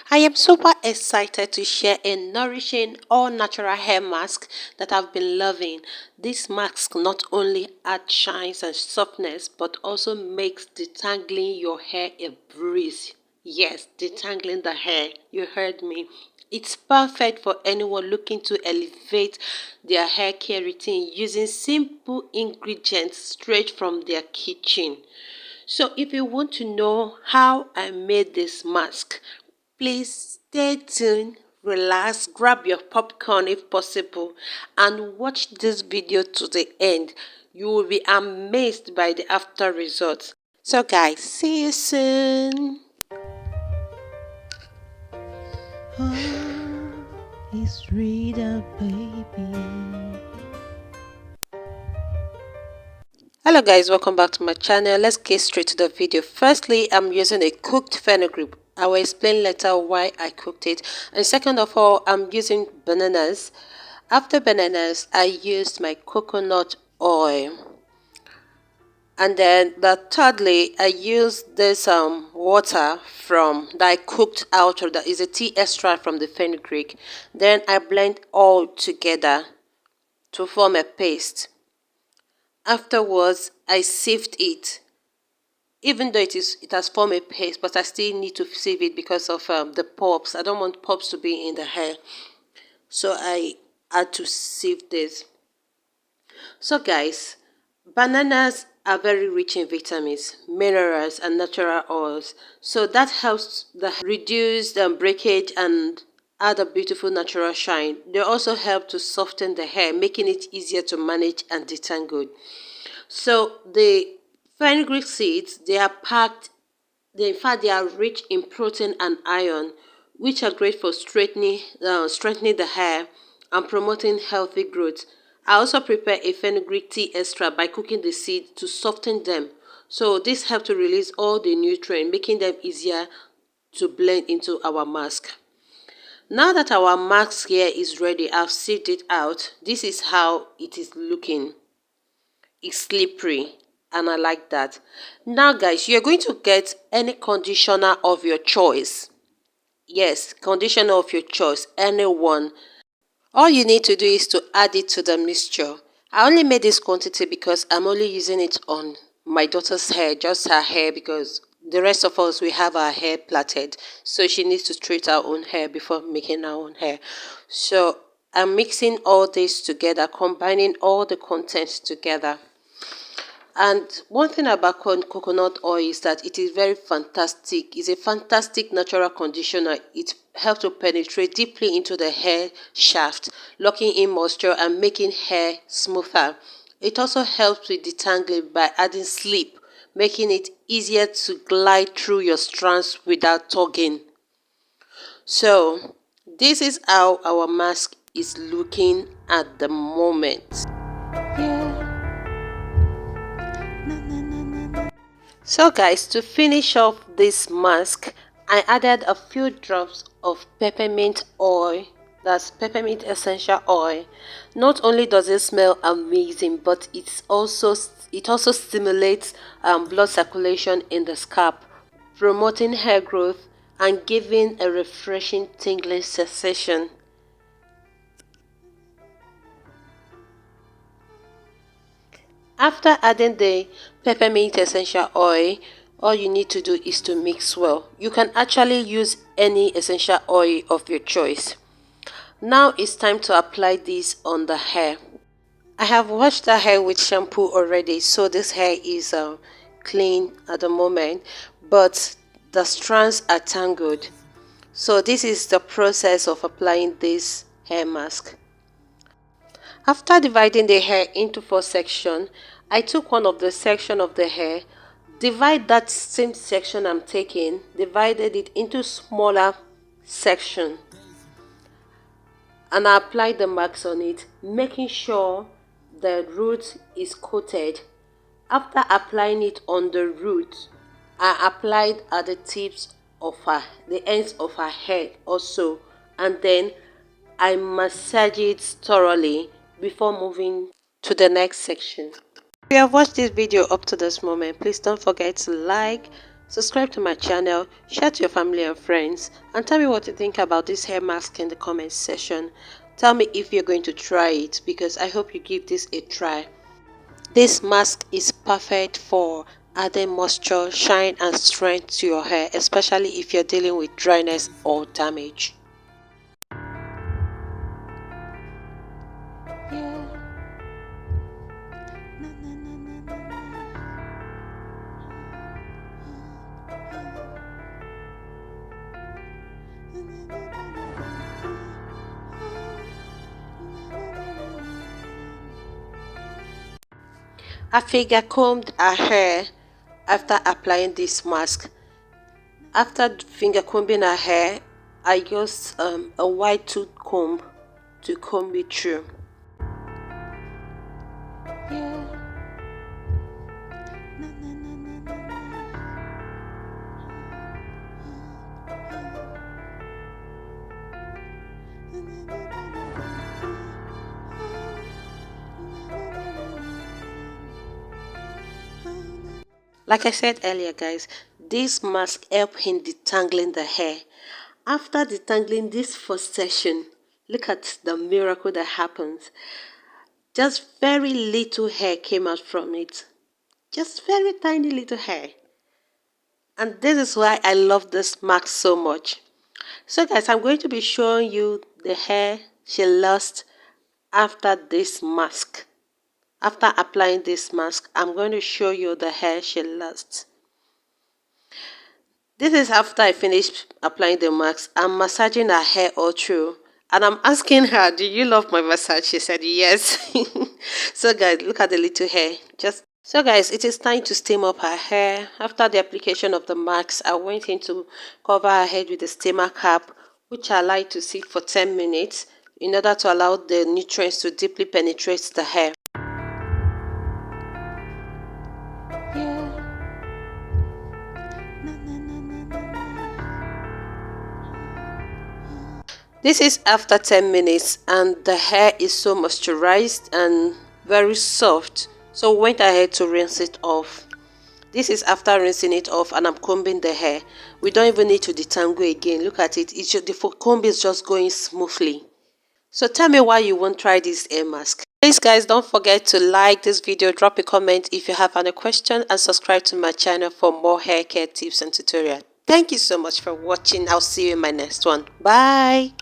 I am super excited to share a nourishing all natural hair mask that I've been loving. This mask not only adds shines and softness but also makes detangling your hair a breeze. Yes, detangling the hair. You heard me. It's perfect for anyone looking to elevate their hair care routine using simple ingredients straight from their kitchen. So if you want to know how I made this mask, please stay tuned, relax, grab your popcorn if possible, and watch this video to the end. You will be amazed by the after results. So guys, see you soon. Oh, it's Rita, baby. Hello guys, welcome back to my channel. Let's get straight to the video. Firstly, I'm using a cooked fenugreek. I will explain later why I cooked it. And second of all, I'm using bananas. After bananas, I used my coconut oil. And then thirdly, I used this water from that I cooked out, or that is a tea extract from the fenugreek. Then I blend all together to form a paste. Afterwards, I sieved it. Even though it has formed a paste, but I still need to sieve it because of the pulps. I don't want pulps to be in the hair, so I had to sieve this. So guys, bananas are very rich in vitamins, minerals, and natural oils, so that helps the reduce breakage and add a beautiful natural shine. They also help to soften the hair, making it easier to manage and detangle. So the fenugreek seeds, they are packed, in fact they are rich in protein and iron, which are great for strengthening the hair and promoting healthy growth. I also prepare a fenugreek tea extra by cooking the seeds to soften them. So this helps to release all the nutrients, making them easier to blend into our mask. Now that our mask here is ready, I've sieved it out. This is how it is looking. It's slippery and I like that. Now guys, you're going to get any conditioner of your choice. Yes, conditioner of your choice, anyone. All you need to do is to add it to the mixture. I only made this quantity because I'm only using it on my daughter's hair, just her hair, because the rest of us, we have our hair plaited, so she needs to treat her own hair before making her own hair. So I'm mixing all this together, combining all the contents together. And one thing about coconut oil is that it is very fantastic. It's a fantastic natural conditioner. It helps to penetrate deeply into the hair shaft, locking in moisture and making hair smoother. It also helps with detangling by adding slip, making it easier to glide through your strands without tugging. So, this is how our mask is looking at the moment. Yeah. So guys, to finish off this mask, I added a few drops of peppermint oil, that's peppermint essential oil. Not only does it smell amazing, but it also stimulates blood circulation in the scalp, promoting hair growth and giving a refreshing tingling sensation. After adding the peppermint essential oil, all you need to do is to mix well. You can actually use any essential oil of your choice. Now it's time to apply this on the hair. I have washed the hair with shampoo already, so this hair is clean at the moment, but the strands are tangled. So this is the process of applying this hair mask. After dividing the hair into 4 sections, I took one of the section of the hair, divide that same section I'm taking, divided it into smaller section, and I applied the marks on it, making sure the root is coated. After applying it on the root, I applied at the tips of the ends of her head also, and then I massage it thoroughly before moving to the next section. If you have watched this video up to this moment, please don't forget to like, Subscribe to my channel, share to your family and friends, and tell me what you think about this hair mask in the comment section. Tell me if you're going to try it, because I hope you give this a try. This mask is perfect for adding moisture, shine and strength to your hair, especially if you're dealing with dryness or damage. I finger combed her hair after applying this mask. After finger combing her hair, I used a wide tooth comb to comb it through. Like I said earlier, guys, this mask helps in detangling the hair. After detangling this first session, look at the miracle that happens. Just very little hair came out from it. Just very tiny little hair. And this is why I love this mask so much. So guys, I'm going to be showing you the hair she lost after this mask. After applying this mask, I'm going to show you the hair she lost. This is after I finished applying the mask. I'm massaging her hair all through. And I'm asking her, do you love my massage? She said yes. So guys, look at the little hair. So guys, it is time to steam up her hair. After the application of the mask, I went in to cover her head with a steamer cap, which I like to sit for 10 minutes in order to allow the nutrients to deeply penetrate the hair. This is after 10 minutes and the hair is so moisturized and very soft. So I went ahead to rinse it off. This is after rinsing it off and I'm combing the hair. We don't even need to detangle again. Look at it. The comb is just going smoothly. So tell me why you won't try this hair mask. Please guys, don't forget to like this video, drop a comment if you have any question, and subscribe to my channel for more hair care tips and tutorials. Thank you so much for watching. I'll see you in my next one. Bye.